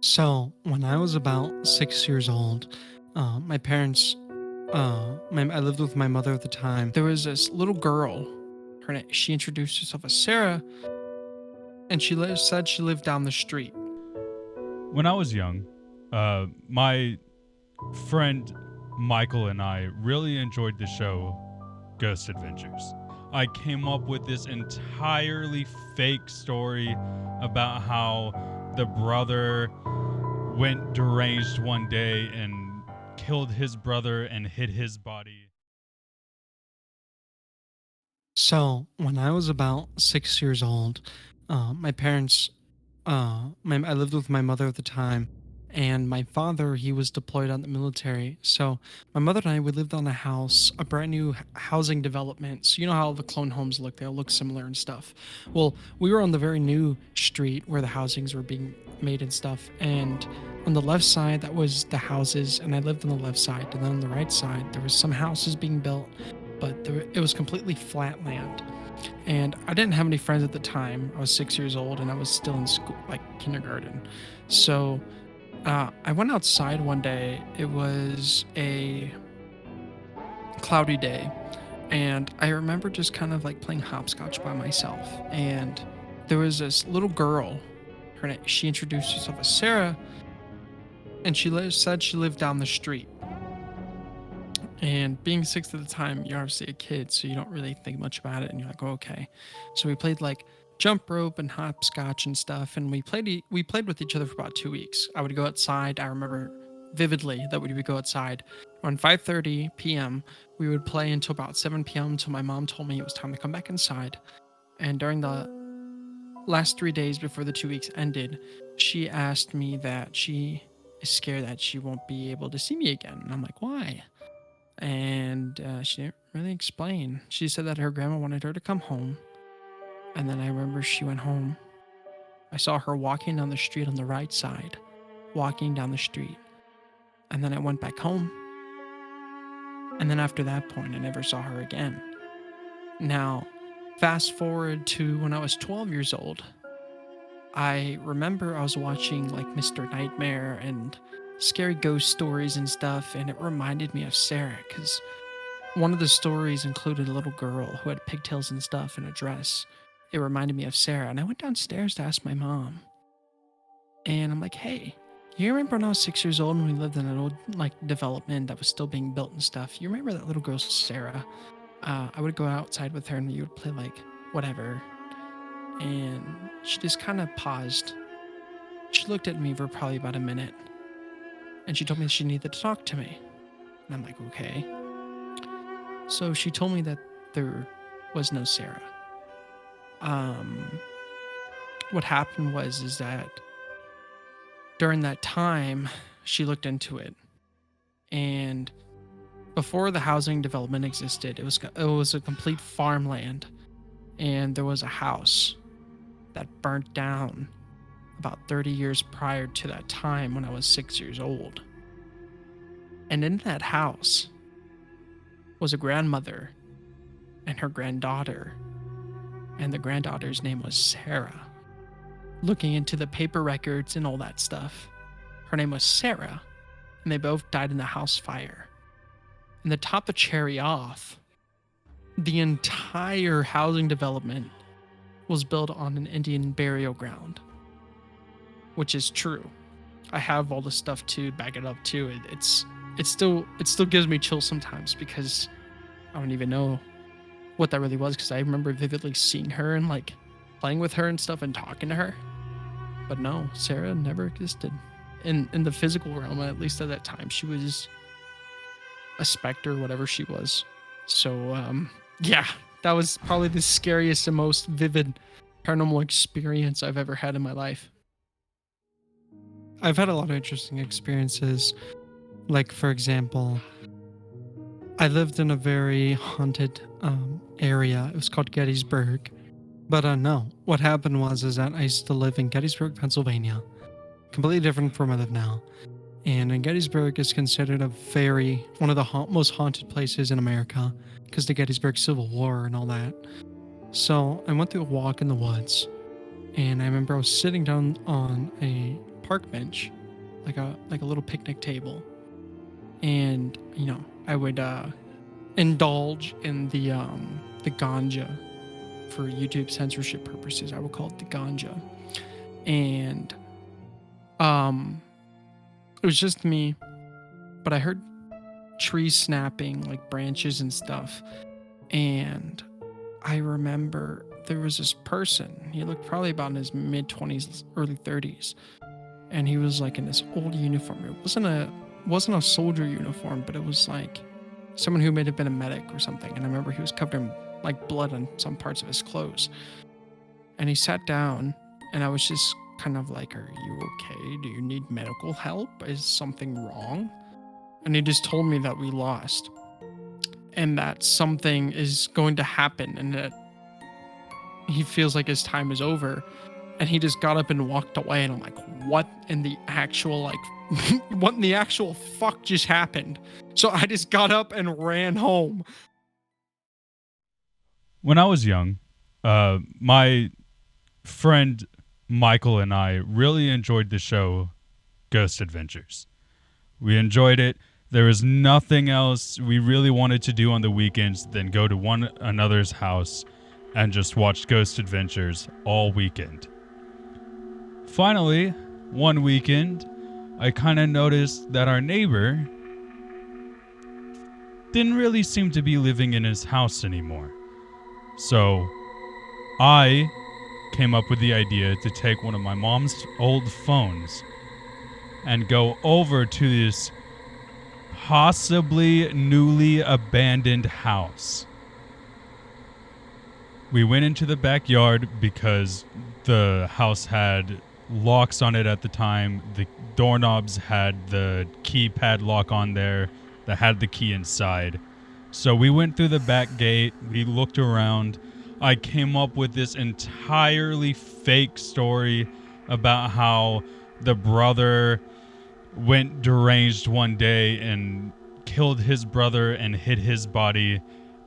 So when I was about 6 years old, my parents, I lived with my mother at the time. There was this little girl. She introduced herself as Sarah, and said she lived down the street. When I was young, my friend Michael and I really enjoyed the show Ghost Adventures. I came up with this entirely fake story about how the brother went deranged one day and killed his brother and hid his body. So when I was about 6 years old, my parents, I lived with my mother at the time, and my father, he was deployed out in the military. So my mother and I, we lived on a house, a brand new housing development. So you know how the clone homes look; they all look similar and stuff. Well, we were on the very new street where the housings were being made and stuff, and on the left side that was the houses, and I lived on the left side, and then on the right side there was some houses being built, but it was completely flat land. And I didn't have any friends at the time. I was 6 years old and I was still in school, like kindergarten. So I went outside one day. It was a cloudy day. And I remember just kind of like playing hopscotch by myself. And there was this little girl. She introduced herself as Sarah, and said she lived down the street. And being six at the time, you're obviously a kid, so you don't really think much about it, and you're like, oh, okay. So we played like jump rope and hopscotch and stuff, and we played with each other for about 2 weeks. I would go outside. I remember vividly that we would go outside around 5:30 p.m. We would play until about 7 p.m. until my mom told me it was time to come back inside. And during the last 3 days before the 2 weeks ended, she asked me that she is scared that she won't be able to see me again. And I'm like, why? And she didn't really explain. She said that her grandma wanted her to come home. And then I remember she went home. I saw her walking down the street on the right side, walking down the street. And then I went back home. And then after that point, I never saw her again. Now, fast forward to when I was 12 years old. I remember I was watching like Mr. Nightmare and scary ghost stories and stuff, and it reminded me of Sarah because one of the stories included a little girl who had pigtails and stuff and a dress. It reminded me of Sarah, and I went downstairs to ask my mom. And I'm like, hey, you remember when I was 6 years old and we lived in an old like development that was still being built and stuff? You remember that little girl, Sarah? I would go outside with her and we would play like whatever. And she just kind of paused. She looked at me for probably about a minute, and she told me she needed to talk to me. And I'm like, okay. So she told me that there was no Sarah. Um, what happened was is that during that time, she looked into it, and before the housing development existed, it was a complete farmland, and there was a house that burnt down about 30 years prior to that time when I was 6 years old. And in that house was a grandmother and her granddaughter, and the granddaughter's name was Sarah. Looking into the paper records and all that stuff, her name was Sarah, and they both died in the house fire. And to top the cherry off, the entire housing development was built on an Indian burial ground, which is true. I have all the stuff to back it up too. It still gives me chills sometimes because I don't even know what that really was, because I remember vividly seeing her and like playing with her and stuff and talking to her. But no, Sarah never existed in the physical realm. At least at that time, she was a specter, whatever she was. So yeah, that was probably the scariest and most vivid paranormal experience I've ever had in my life. I've had a lot of interesting experiences. Like, for example, I lived in a very haunted area. It was called Gettysburg. But no, what happened was is that I used to live in Gettysburg, Pennsylvania, completely different from where I live now. And Gettysburg is considered one of the most haunted places in America because the Gettysburg Civil War and all that. So I went through a walk in the woods, and I remember I was sitting down on a park bench, like a little picnic table, and I would indulge in the ganja for YouTube censorship purposes. I would call it the ganja, and it was just me, but I heard trees snapping, like branches and stuff, and I remember there was this person. He looked probably about in his mid 20s, early 30s, and he was like in this old uniform. It wasn't a soldier uniform, but it was like someone who may have been a medic or something. And I remember he was covered in like blood on some parts of his clothes. And he sat down, and I was just kind of like, "Are you okay? Do you need medical help? Is something wrong?" And he just told me that we lost, and that something is going to happen, and that he feels like his time is over. And he just got up and walked away, and I'm like, what in the actual what in the actual fuck just happened? So I just got up and ran home. When I was young, my friend Michael and I really enjoyed the show Ghost Adventures. We enjoyed it. There was nothing else we really wanted to do on the weekends than go to one another's house and just watch Ghost Adventures all weekend. Finally, one weekend, I kind of noticed that our neighbor didn't really seem to be living in his house anymore. So I came up with the idea to take one of my mom's old phones and go over to this possibly newly abandoned house. We went into the backyard because the house had locks on it at the time. The doorknobs had the keypad lock on there that had the key inside. So we went through the back gate. We looked around. I came up with this entirely fake story about how the brother went deranged one day and killed his brother and hid his body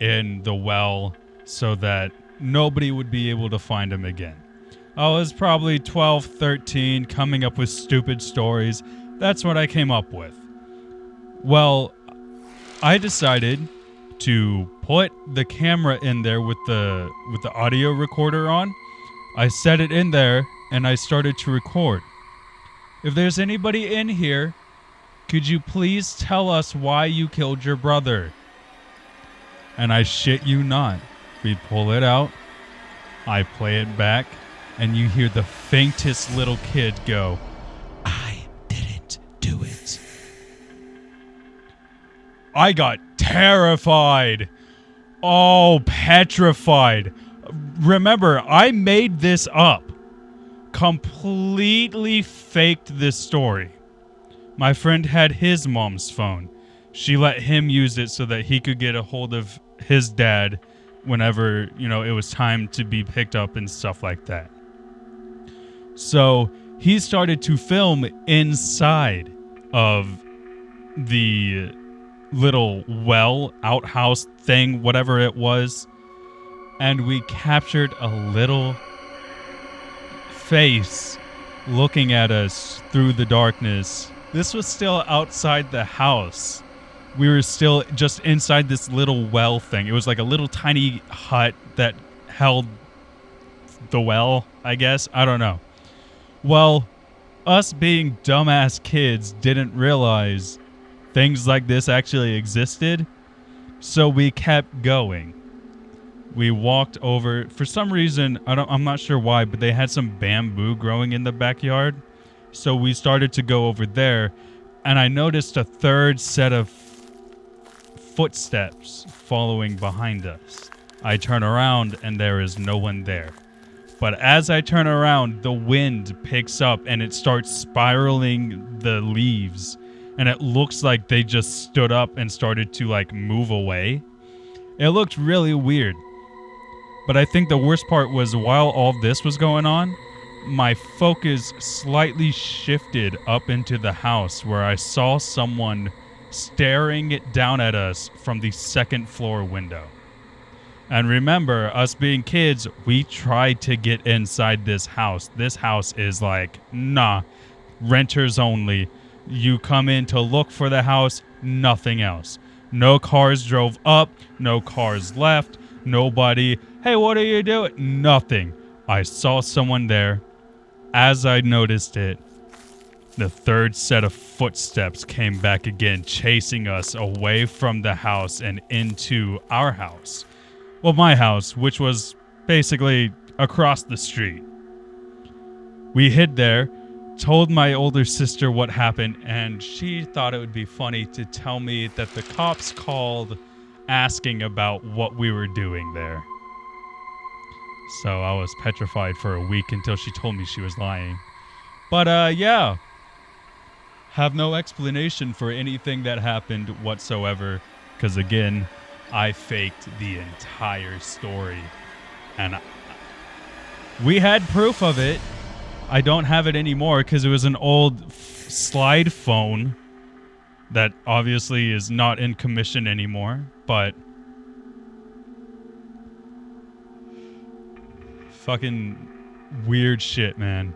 in the well so that nobody would be able to find him again. I was probably 12, 13, coming up with stupid stories. That's what I came up with. Well, I decided to put the camera in there with the audio recorder on. I set it in there and I started to record. If there's anybody in here, could you please tell us why you killed your brother? And I shit you not, we pull it out, I play it back, and you hear the faintest little kid go, "I didn't do it." I got terrified. Oh, petrified. Remember, I made this up. Completely faked this story. My friend had his mom's phone. She let him use it so that he could get a hold of his dad whenever, it was time to be picked up and stuff like that. So he started to film inside of the little well, outhouse thing, whatever it was. And we captured a little face looking at us through the darkness. This was still outside the house. We were still just inside this little well thing. It was like a little tiny hut that held the well, I guess. I don't know. Well, us being dumbass kids didn't realize things like this actually existed. So we kept going. We walked over. For some reason, I'm not sure why, but they had some bamboo growing in the backyard. So we started to go over there, and I noticed a third set of footsteps following behind us. I turn around, and there is no one there. But as I turn around, the wind picks up, and it starts spiraling the leaves, and it looks like they just stood up and started to, move away. It looked really weird. But I think the worst part was while all this was going on, my focus slightly shifted up into the house where I saw someone staring down at us from the second floor window. And remember, us being kids, we tried to get inside this house. This house is nah. renters only. You come in to look for the house, nothing else. No cars drove up, no cars left, nobody, hey, what are you doing? Nothing. I saw someone there. As I noticed it, the third set of footsteps came back again, chasing us away from the house and into our house. Well, my house, which was basically across the street. We hid there, told my older sister what happened, and she thought it would be funny to tell me that the cops called asking about what we were doing there. So I was petrified for a week until she told me she was lying. But yeah, have no explanation for anything that happened whatsoever, because again, I faked the entire story. And we had proof of it. I don't have it anymore because it was an old slide phone that obviously is not in commission anymore, but fucking weird shit, man.